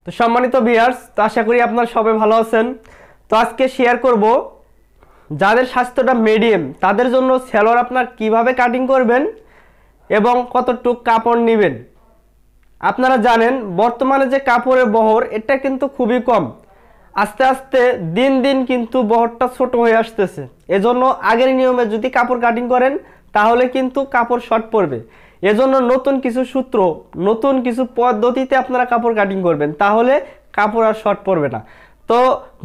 তো সম্মানিত ভিউয়ার্স, তো আশা করি আপনারা সবাই ভালো আছেন। তো আজকে শেয়ার করব যাদের স্বাস্থ্যটা মিডিয়াম তাদের জন্য সালোয়ার আপনার কিভাবে কাটিং করবেন এবং কতটুকু কাপড় নেবেন। আপনারা জানেন বর্তমানে যে কাপড়ের বহর এটা কিন্তু খুবই কম, আস্তে আস্তে দিন দিন কিন্তু বহরটা ছোট হয়ে আসতেছে। এজন্য আগের নিয়মে যদি কাপড় কাটিং করেন তাহলে কিন্তু কাপড় শর্ট পড়বে। এজন্য নতুন কিছু সূত্র, নতুন কিছু পদ্ধতিতে আপনারা কাপড় কাটিং করবেন, তাহলে কাপড় আর শর্ট পড়বে না। তো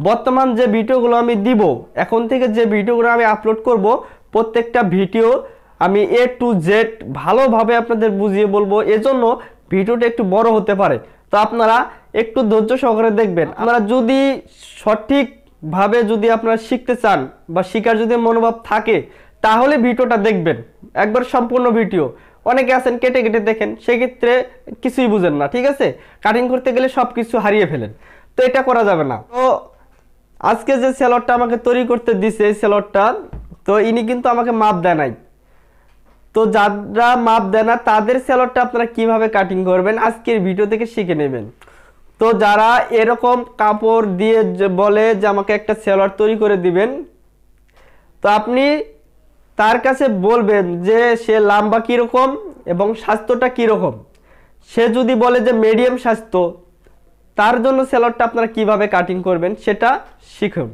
বর্তমান যে ভিডিওগুলো আমি দিব, এখন থেকে যে ভিডিওগুলো আমি আপলোড করব, প্রত্যেকটা ভিডিও আমি A to Z ভালোভাবে আপনাদের বুঝিয়ে বলবো। এজন্য ভিডিওটা একটু বড় হতে পারে, তো আপনারা একটু ধৈর্য সহকারে দেখবেন। আপনারা যদি সঠিকভাবে যদি আপনারা শিখতে চান বা শিখার যদি মনোভাব থাকে তাহলে ভিডিওটা দেখবেন, একবার সম্পূর্ণ ভিডিও। অনেকে আছেন কেটে কেটে দেখেন, সেক্ষেত্রে কিছুই বুঝেন না, ঠিক আছে? কাটিং করতে গেলে সব কিছু হারিয়ে ফেলেন, তো এটা করা যাবে না। তো আজকে যে সালোয়ারটা আমাকে তৈরি করতে দিছে, এই সালোয়ারটা তো ইনি কিন্তু আমাকে মাপ দেয় নাই। তো যারা মাপ দেয় না তাদের সালোয়ারটা আপনারা কিভাবে কাটিং করবেন আজকের ভিডিও থেকে শিখে নেবেন। তো যারা এরকম কাপড় দিয়ে বলে যে আমাকে একটা সালোয়ার তৈরি করে দিবেন, তো আপনি তার কাছে বলবেন যে সে লম্বা কীরকম এবং স্বাস্থ্যটা কীরকম। সে যদি বলে যে মিডিয়াম স্বাস্থ্য, তার জন্য সালোয়ারটা আপনারা কিভাবে কাটিং করবেন সেটা শিখুন।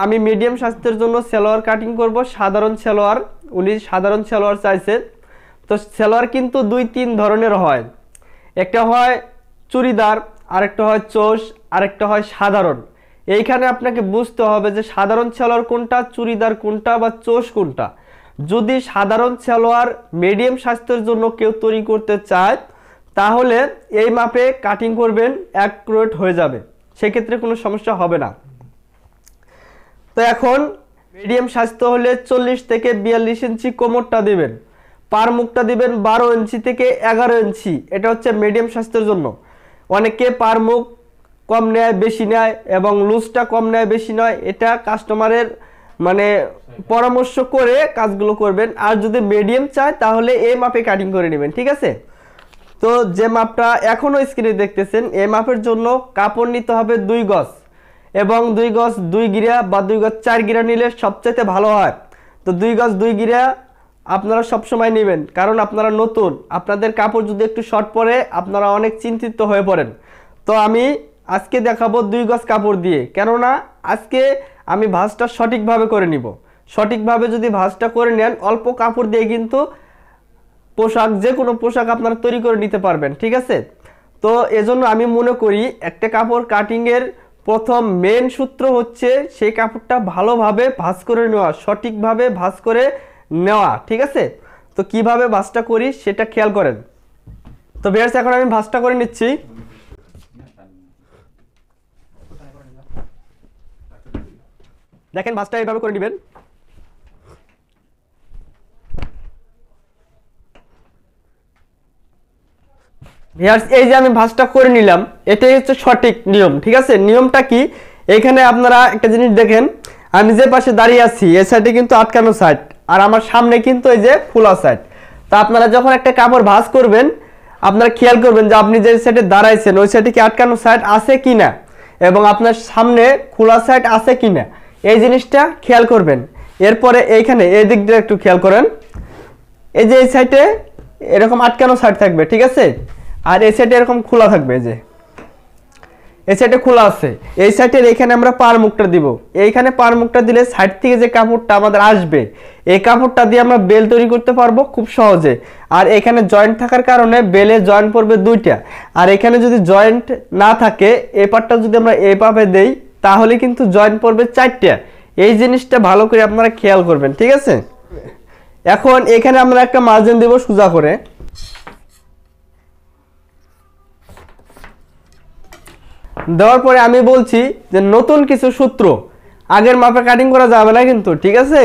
আমি মিডিয়াম স্বাস্থ্যের জন্য সালোয়ার কাটিং করব, সাধারণ সালোয়ার। উনি সাধারণ সালোয়ার চাইছে। তো সালোয়ার কিন্তু 2-3 ধরনের হয়, একটা হয় চুড়িদার, আরেকটা হয় চোষ, আরেকটা হয় সাধারণ। এইখানে আপনাকে বুঝতে হবে যে সাধারণ সালোয়ার কোনটা, চুড়িদার কোনটা বা চোষ কোনটা। যদি সাধারণ সালোয়ার মিডিয়াম স্বাস্থ্যের জন্য কেউ তৈরি করতে চায় তাহলে এই মাপে কাটিং করবেন, অ্যাকুরেট হয়ে যাবে, সেক্ষেত্রে কোনো সমস্যা হবে না। তো এখন মিডিয়াম স্বাস্থ্য হলে 40 থেকে 42 ইঞ্চি কোমরটা দিবেন, পার মুখটা দিবেন 12 ইঞ্চি থেকে 11 ইঞ্চি। এটা হচ্ছে মিডিয়াম স্বাস্থ্যের জন্য। অনেকে পার মুখ কম নেয় বেশি নেয় এবং লুজটা কম নেয় বেশি নয়, এটা কাস্টমারের মানে পরামর্শ করে কাজগুলো করবেন। আর যদি মিডিয়াম চায় তাহলে এই মাপে কাটিং করে নেবেন, ঠিক আছে? তো যে মাপটা এখনও স্ক্রিনে দেখতেছেন, এই মাপের জন্য কাপড় নিতে হবে 2 গজ এবং 2 গজ 2 গিরা বা 2 গজ 4 গিরা নিলে সবচেয়ে ভালো হয়। তো 2 গজ 2 গিরা আপনারা সবসময় নেবেন, কারণ আপনারা নতুন, আপনাদের কাপড় যদি একটু শর্ট পরে আপনারা অনেক চিন্তিত হয়ে পড়েন। তো আমি আজকে দেখাবো 2 গজ কাপড় দিয়ে, কেননা আজকে আমি ভাঁজটা সঠিকভাবে করে নিব। সঠিকভাবে যদি ভাঁজটা করে নেন অল্প কাপড় দিয়ে কিন্তু পোশাক, যে কোনো পোশাক আপনারা তৈরি করে নিতে পারবেন, ঠিক আছে? তো এজন্য আমি মনে করি একটা কাপড় কাটিংয়ের প্রথম মেন সূত্র হচ্ছে সেই কাপড়টা ভালোভাবে ভাঁজ করে নেওয়া, সঠিকভাবে ভাঁজ করে নেওয়া, ঠিক আছে? তো কিভাবে ভাঁজটা করি সেটা খেয়াল করেন। তো ভিউয়ার্স, এখন আমি ভাঁজটা করে নিচ্ছি। দেখেন ভাঁজটা এইভাবে করে নেবেন। ভিউয়ার্স, এই যে আমি ভাঁজটা করে নিলাম, এটাই হচ্ছে সঠিক নিয়ম, ঠিক আছে? নিয়মটা কি, এখানে আপনারা একটা জিনিস দেখেন, আমি যে পাশে দাঁড়িয়ে আছি এই সাইডে কিন্তু আটকানো সাইড, আর আমার সামনে কিন্তু এই যে খোলা সাইড। তো আপনারা যখন একটা কাপড় ভাঁজ করবেন আপনারা খেয়াল করবেন যে আপনি যে সাইডে দাঁড়াইছেন ওই সাইডে কি আটকানো সাইড আছে কিনা এবং আপনার সামনে খোলা সাইড আছে কিনা, এই জিনিসটা খেয়াল করবেন। এরপরে এইখানে এই দিক দিয়ে একটু খেয়াল করেন, এই যে এই সাইডে এরকম আটকানো সাইড থাকবে, ঠিক আছে? আর এই সাইডে এরকম খোলা থাকবে, যে এই সাইডে খোলা আছে, এই সাইডের এখানে আমরা পার মুখটা দিব। এইখানে পার মুখটা দিলে সাইড থেকে যে কাপড়টা আমাদের আসবে এই কাপড়টা দিয়ে আমরা বেল তৈরি করতে পারবো খুব সহজে। আর এখানে জয়েন্ট থাকার কারণে বেলে জয়েন্ট পড়বে 2টা, আর এখানে যদি জয়েন্ট না থাকে এই পার্টটা যদি আমরা এইভাবে দেই তাহলে কিন্তু জয়েন্ট পড়বে 4টা। এই জিনিসটা ভালো করে আপনারা খেয়াল করবেন, ঠিক আছে? এখন এখানে আমরা একটা মার্জিন দেব সোজা করে। দেওয়ার পরে আমি বলছি যে নতুন কিছু সূত্র, আগের মাপে কাটিং করা যাবে না কিন্তু, ঠিক আছে?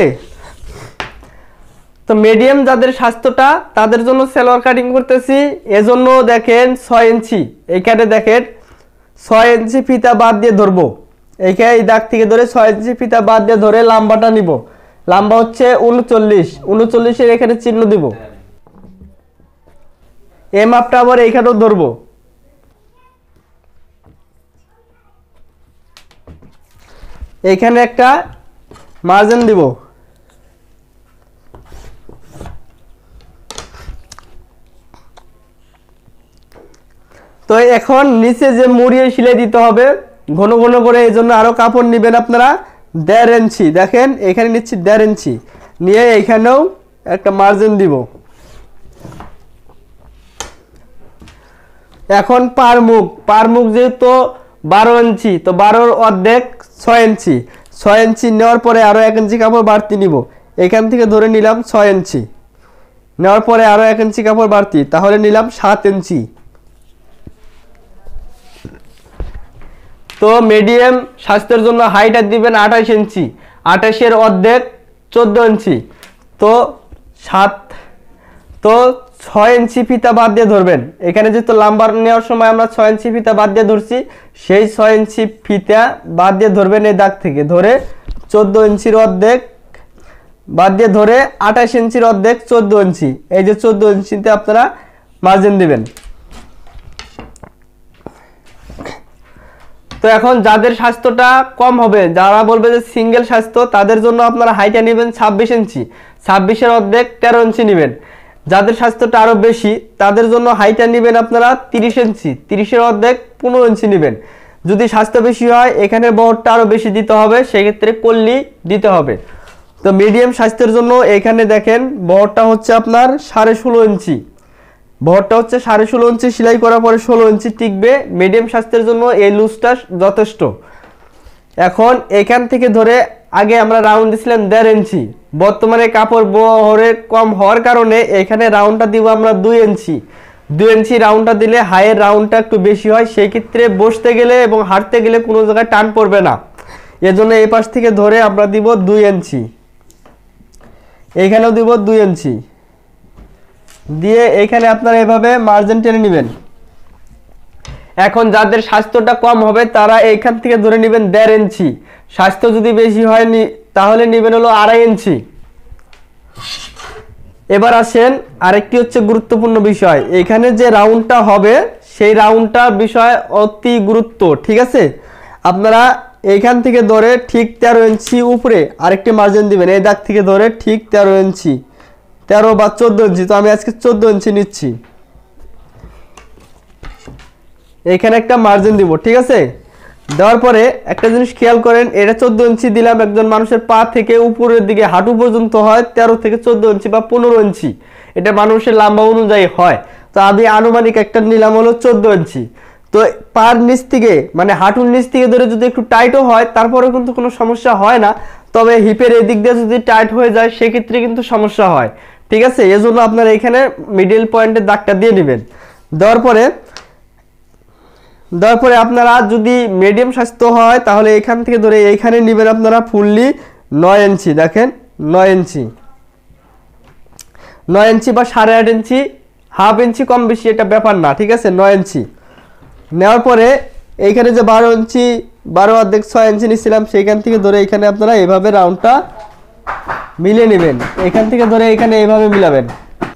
তো মিডিয়াম যাদের স্বাস্থ্যটা তাদের জন্য সালোয়ার কাটিং করতেছি। এজন্য দেখেন 6 ইঞ্চি, এইখানে দেখেন 6 ইঞ্চি ফিতা বাদ দিয়ে ধরবো, এইখানে এই দাগ থেকে ধরে 6 ইঞ্চি ফিতা বাদ দিয়ে ধরে লম্বাটা নিব। লম্বা হচ্ছে 39 এর এখানে চিহ্ন দিব। এই মাপটা আবার এইখানেও ধরবো, এখানে একটা মার্জিন দিব। তো এখন নিচে যে মুড়িয়ে সেলাই দিতে হবে ঘন ঘন করে, এই জন্য আরো কাপড় নেবেন আপনারা 1.5 ইঞ্চি। দেখেন এখানে নিচ্ছি 1.5 ইঞ্চি, নিয়ে এখানেও একটা মার্জিন দিব। এখন পার মুখ যেহেতু 12 ইঞ্চি, তো 12-র অর্ধেক 6 ইঞ্চি। 6 ইঞ্চি নেওয়ার পরে আরো 1 ইঞ্চি কাপড় বাড়তি নিব। এখান থেকে ধরে নিলাম 6 ইঞ্চি, নেওয়ার পরে আরো 1 ইঞ্চি কাপড় বাড়তি, তাহলে নিলাম 7 ইঞ্চি। তো মিডিয়াম স্বাস্থ্যের জন্য হাইট দিবেন 28 ইঞ্চি, 28-এর অর্ধেক 14 ইঞ্চি। তো 6 ইঞ্চি ফিতা বাদ দিয়ে ধরবেন। এখানে যেহেতু লাম্বার নেওয়ার সময় আমরা 6 ইঞ্চি ফিতা বাদ দিয়ে ধরছি, সেই 6 ইঞ্চি ফিতা বাদ দিয়ে ধরবেন। এই দাগ থেকে ধরে 14 ইঞ্চির অর্ধেক বাদ দিয়ে ধরে 28 ইঞ্চির অর্ধেক 14 ইঞ্চি, এই যে 14 ইঞ্চিতে আপনারা মার্জিন দিবেন। তো এখন যাদের স্বাস্থ্যটা কম হবে, যারা বলবে যে সিঙ্গেল স্বাস্থ্য, তাদের জন্য আপনারা হাইটা নেবেন 26 ইঞ্চি, 26-এর অর্ধেক 13 ইঞ্চি নেবেন। যাদের স্বাস্থ্যটা আরো বেশি, তাদের জন্য হাইটা নেবেন আপনারা 30 ইঞ্চি, 30-এর অর্ধেক 15 ইঞ্চি নেবেন। যদি স্বাস্থ্য বেশি হয়, এখানে বহরটা আরো বেশি দিতে হবে, সেক্ষেত্রে কল্লি দিতে হবে। তো মিডিয়াম স্বাস্থ্যের জন্য এখানে দেখেন বহরটা হচ্ছে আপনার 16.5 ইঞ্চি, বহরটা হচ্ছে 16.5 ইঞ্চি, সেলাই করার পরে 16 ইঞ্চি টিকবে। মিডিয়াম স্বাস্থ্যের জন্য এই লুজটা যথেষ্ট। এখন এখান থেকে ধরে আগে আমরা রাউন্ড দিছিলাম 1.5 ইঞ্চি, বর্তমানে কাপড় বহরে কম হওয়ার কারণে এখানে রাউন্ডটা দিব আমরা 2 ইঞ্চি। 2 ইঞ্চি রাউন্ডটা দিলে হাইয়ের রাউন্ডটা একটু বেশি হয়, সেই ক্ষেত্রে বসতে গেলে এবং হাঁটতে গেলে কোনো জায়গায় টান পড়বে না। এজন্য এই পাশ থেকে ধরে আমরা দিব 2 ইঞ্চি, এখানেও দিব 2 ইঞ্চি দিয়ে এখানে আপনারা এভাবে মার্জিন টেনে নেবেন। এখন যাদের স্বাস্থ্যটা কম হবে তারা এইখান থেকে ধরে নেবেন 1.5 ইঞ্চি, স্বাস্থ্য যদি বেশি হয় তাহলে নেবেন হলো 2.5 ইঞ্চি। এবার আসেন আরেকটি হচ্ছে গুরুত্বপূর্ণ বিষয়, এখানে যে রাউন্ডটা হবে সেই রাউন্ডটার বিষয় অতি গুরুত্ব, ঠিক আছে? আপনারা এইখান থেকে ধরে ঠিক 13 ইঞ্চি উপরে আরেকটি মার্জিন দিবেন, এই দাগ থেকে ধরে ঠিক 13 ইঞ্চি, 13 বা 14 ইঞ্চি, তো আমি আজকে 14 ইঞ্চি নিচ্ছি। এখানে একটা মার্জিন দিব, ঠিক আছে? দেওয়ার পরে একটা জিনিস খেয়াল করেন, এটা 14 ইঞ্চি দিলাম, একজন মানুষের পা থেকে উপরের দিকে হাঁটু পর্যন্ত হয় 13 থেকে 14 ইঞ্চি বা 15 ইঞ্চি, এটা মানুষের লম্বা অনুযায়ী হয়। তো আমি আনুমানিক একটা নিলাম হলো 14 ইঞ্চি। তো পার নিচ থেকে মানে হাঁটুর নিচ থেকে ধরে যদি একটু টাইটও হয় তারপরে কিন্তু কোনো সমস্যা হয় না, তবে হিপের এদিক দিয়ে যদি টাইট হয়ে যায় সেক্ষেত্রে কিন্তু সমস্যা হয়, ঠিক আছে? এজন্য আপনারা এখানে মিডল পয়েন্টের দাগটা দিয়ে নেবেন। দেওয়ার পরে আপনারা যদি মিডিয়াম স্বাস্থ্য হয় তাহলে এখান থেকে ধরে এইখানে নেবেন আপনারা ফুললি 9 ইঞ্চি। দেখেন 9 ইঞ্চি, 9 ইঞ্চি বা 8.5 ইঞ্চি, হাফ ইঞ্চি কম বেশি এটা ব্যাপার না, ঠিক আছে? 9 ইঞ্চি নেওয়ার পরে এইখানে যে 12 ইঞ্চি 12 অর্ধেক 6 ইঞ্চি নিচ্ছিলাম, সেইখান থেকে ধরে এখানে আপনারা এভাবে রাউন্ডটা মিলিয়ে নেবেন, এখান থেকে ধরে এখানে এইভাবে মিলাবেন।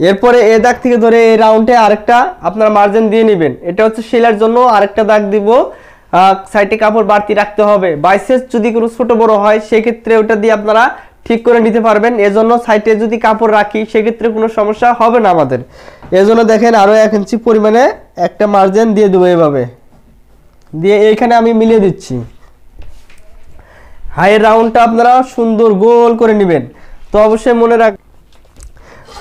এরপরে এই দাগ থেকে ধরে এই রাউন্ডে আরেকটা আপনার মার্জিন দিয়ে নেবেন, এটা হচ্ছে সেলাইয়ের জন্য আরেকটা দাগ দিব। সাইডে কাপড় বাড়তি রাখতে হবে, বাইসেস যদি কোনো ছোট বড় হয় সেক্ষেত্রে ওটা দিয়ে আপনারা ঠিক করে নিতে পারবেন। এজন্য সাইডে যদি কাপড় রাখি সেক্ষেত্রে কোনো সমস্যা হবে না আমাদের। এজন্য দেখেন আরো 1 ইঞ্চি পরিমাণে একটা মার্জিন দিয়ে দেবো, এভাবে দিয়ে এইখানে আমি মিলিয়ে দিচ্ছি। হাইয়ের রাউন্ডটা আপনারা সুন্দর গোল করে নেবেন। তো অবশ্যই মনে রাখ,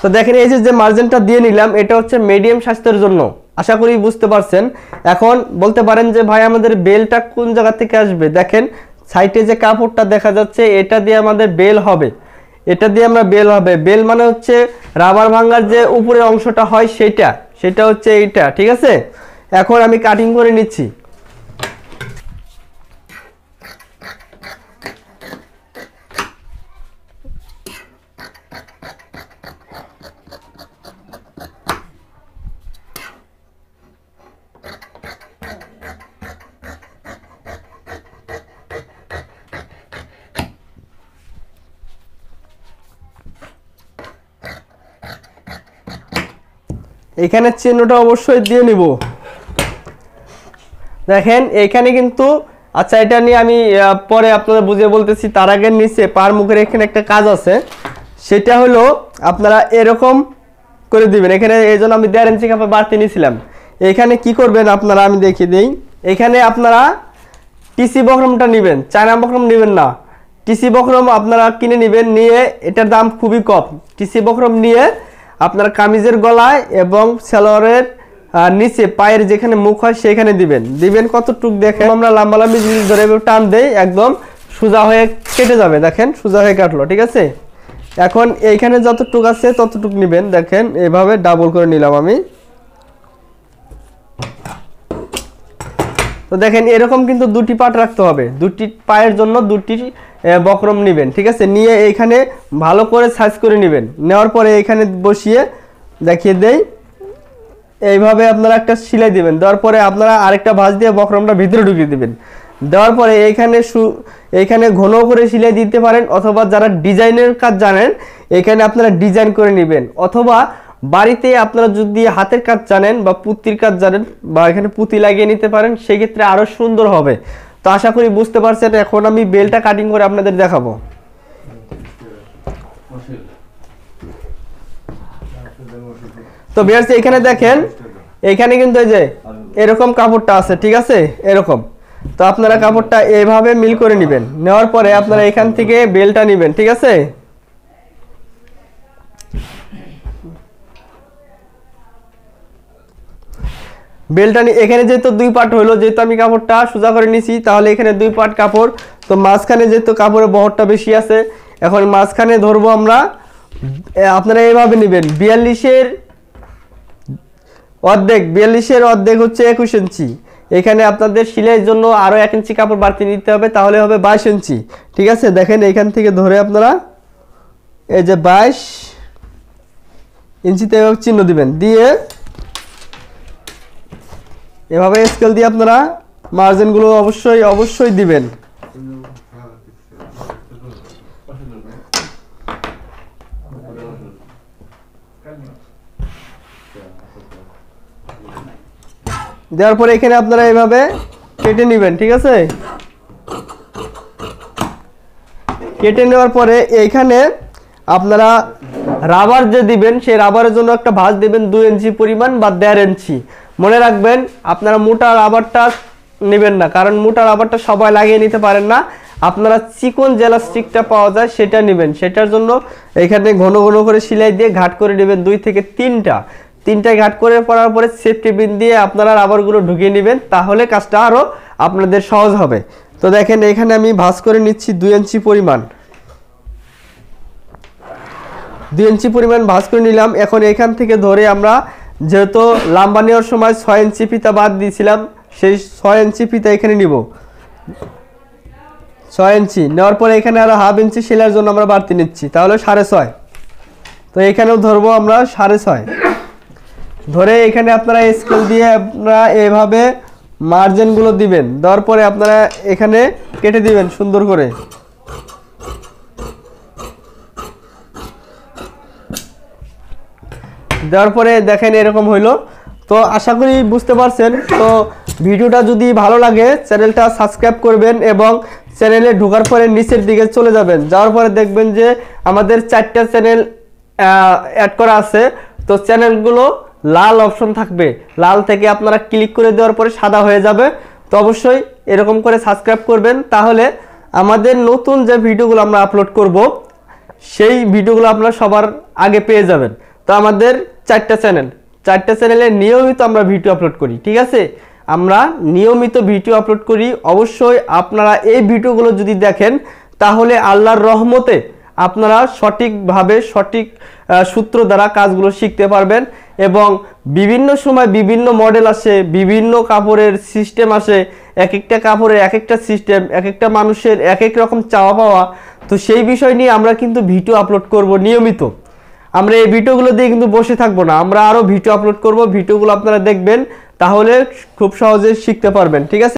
তো দেখেন এই যে মার্জিনটা দিয়ে নিলাম এটা হচ্ছে মিডিয়াম স্বাস্থ্যের জন্য, আশা করি বুঝতে পারছেন। এখন বলতে পারেন যে ভাই আমাদের বেলটা কোন জায়গা থেকে আসবে, দেখেন সাইডে যে কাপড়টা দেখা যাচ্ছে এটা দিয়ে আমাদের বেল হবে, এটা দিয়ে আমরা বেল হবে। বেল মানে হচ্ছে রাবার ভাঙার যে উপরের অংশটা হয় সেটা হচ্ছে এইটা, ঠিক আছে? এখন আমি কাটিং করে নিচ্ছি। এখানে চিহ্নটা অবশ্যই দিয়ে নিব। দেখেন এখানে কিন্তু আচ্ছা, এটা নিয়ে আমি পরে আপনাদের বুঝিয়ে বলতেছি। তার আগে নিচে পার মুখের এখানে একটা কাজ আছে, সেটা হলো আপনারা এরকম করে দিবেন। এখানে এই জন্য আমি 1.5 ইঞ্চি কাপড় বাড়তি নিয়েছিলাম। এখানে কি করবেন আপনারা, আমি দেখিয়ে দিই। এখানে আপনারা টিসি বক্রমটা নেবেন, চায়না বক্রম নেবেন না। টিসি বক্রম আপনারা কিনে নেবেন, নিয়ে এটার দাম খুবই কম। টিসি বক্রম নিয়ে আপনারা কামিজের গলায় এবং সালোয়ারের নিচে পায়ের যেখানে মুখ হয় সেখানে দিবেন কতটুক দেখেন। আমরা লাম্বালাম্বি জিনিস ধরে টান দেই, একদম সোজা হয়ে কেটে যাবে। দেখেন সোজা হয়ে কাটলো, ঠিক আছে। এখন এইখানে যতটুক আছে ততটুক নেবেন। দেখেন এভাবে ডাবল করে নিলাম আমি। তো দেখেন এরকম কিন্তু দুটি পাট রাখতে হবে, দুটি পায়ের জন্য দুটি বক্রম নেবেন, ঠিক আছে। নিয়ে এইখানে ভালো করে সাইজ করে নেবেন। নেওয়ার পরে এইখানে বসিয়ে দেখিয়ে দেই, এইভাবে আপনারা একটা সেলাই দিবেন। দেওয়ার পরে আপনারা আরেকটা ভাঁজ দিয়ে বক্রমটা ভিতরে ঢুকিয়ে দিবেন। দেওয়ার পরে এইখানে ঘন করে সেলাই দিতে পারেন, অথবা যারা ডিজাইনের কাজ জানেন এখানে আপনারা ডিজাইন করে নেবেন, অথবা বাড়িতে আপনারা যদি হাতের কাজ জানেন বা পুঁতির কাজ জানেন বা এখানে পুঁতি লাগিয়ে নিতে পারেন, সেই ক্ষেত্রে আরো সুন্দর হবে। তো আশা করি বুঝতে পারছেন। এখন আমি বেলটা কাটিং করে আপনাদের দেখাবো। তো ভিউয়ার্স এখানে দেখেন, এখানে কিন্তু এই যে এরকম কাপড়টা আছে, ঠিক আছে, এরকম। তো আপনারা কাপড়টা এইভাবে মিল করে নেবেন। নেওয়ার পরে আপনারা এখান থেকে বেলটা নেবেন, ঠিক আছে। বেলটা এখানে যেহেতু 2 পার্ট হলো, যেহেতু আমি কাপড়টা সোজা করে নিছি, তাহলে এখানে 2 পার্ট কাপড়। তো মাঝখানে যেহেতু কাপড়ের বহরটা বেশি আছে, এখন মাঝখানে ধরবো আমরা। আপনারা এইভাবে নেবেন, 42-এর অর্ধেক হচ্ছে 21 ইঞ্চি। এখানে আপনাদের সেলাইয়ের জন্য আরো 1 ইঞ্চি কাপড় বাড়তি নিতে হবে, তাহলে হবে 22 ইঞ্চি, ঠিক আছে। দেখেন এখান থেকে ধরে আপনারা এই যে 22 ইঞ্চিতে চিহ্ন দিবেন, দিয়ে এভাবে স্কেল দিয়ে আপনারা মার্জিনগুলো অবশ্যই দিবেন। দেওয়ার পরে এখানে আপনারা এইভাবে কেটে নেবেন, ঠিক আছে। কেটে নেওয়ার পরে এইখানে আপনারা রাবার যে দিবেন, সেই রাবারের জন্য একটা ভাঁজ দিবেন 2 ইঞ্চি পরিমাণ বা 1.5 ইঞ্চি। মনে রাখবেন আপনারা মোটা রাবারটা নেবেন না, কারণ মোটা রাবারটা সবাই লাগিয়ে নিতে পারেন না। আপনারা চিকন যে ইলাস্টিকটা পাওয়া যায় সেটা নেবেন। সেটার জন্য এখানে ঘন করে সেলাই দিয়ে ঘাট করে নেবেন 2 থেকে 3টা ঘাট করে পড়ার পরে সেফটি পিন দিয়ে আপনারা রাবারগুলো ঢুকিয়ে নেবেন, তাহলে কাজটা আরো আপনাদের সহজ হবে। তো দেখেন এখানে আমি ভাঁজ করে নিচ্ছি 2 ইঞ্চি পরিমাণ। 2 ইঞ্চি পরিমাণ ভাঁজ করে নিলাম। এখন এখান থেকে ধরে আমরা যেহেতু লম্বা নেওয়ার সময় 6 ইঞ্চি ফিতা বাদ দিয়েছিলাম, সেই 6 ইঞ্চি ফিতা এখানে নিব। 6 ইঞ্চি নেওয়ার পরে এখানে আরো হাফ ইঞ্চি সেলাইয়ের জন্য আমরা বাড়তি নিচ্ছি, তাহলে 6.5। তো এখানেও ধরবো আমরা 6.5 ধরে। এখানে আপনারা স্কেল দিয়ে আপনারা এইভাবে মার্জিনগুলো দিবেন। দেওয়ার পরে আপনারা এখানে কেটে দিবেন সুন্দর করে। দেওয়ার পরে দেখেন এরকম হইলো। তো আশা করি বুঝতে পারছেন। তো ভিডিওটা যদি ভালো লাগে চ্যানেলটা সাবস্ক্রাইব করবেন, এবং চ্যানেলে ঢোকার পরে নিচের দিকে চলে যাবেন। যাওয়ার পরে দেখবেন যে আমাদের 4টা চ্যানেল অ্যাড করা আছে। তো চ্যানেলগুলো লাল অপশন থাকবে, লাল থেকে আপনারা ক্লিক করে দেওয়ার পরে সাদা হয়ে যাবে। তো অবশ্যই এরকম করে সাবস্ক্রাইব করবেন, তাহলে আমাদের নতুন যে ভিডিওগুলো আমরা আপলোড করব সেই ভিডিওগুলো আপনারা সবার আগে পেয়ে যাবেন। তো আমাদের 4টা চ্যানেলে নিয়মিত আমরা ভিডিও আপলোড করি, ঠিক আছে। আমরা নিয়মিত ভিডিও আপলোড করি। অবশ্যই আপনারা এই ভিডিওগুলো যদি দেখেন, তাহলে আল্লাহর রহমতে আপনারা সঠিকভাবে সঠিক সূত্র দ্বারা কাজগুলো শিখতে পারবেন। এবং বিভিন্ন সময় বিভিন্ন মডেল আসে, বিভিন্ন কাপড়ের সিস্টেম আসে, এক একটা কাপড়ের এক একটা সিস্টেম, এক একটা মানুষের এক এক রকম চাওয়া পাওয়া। তো সেই বিষয় নিয়ে আমরা কিন্তু ভিডিও আপলোড করব নিয়মিত। আমরা এই ভিডিওগুলো দিয়ে কিন্তু বসে থাকবো না, আমরা আরো ভিডিও আপলোড করব। ভিডিওগুলো আপনারা দেখবেন, তাহলে খুব সহজে শিখতে পারবেন, ঠিক আছে।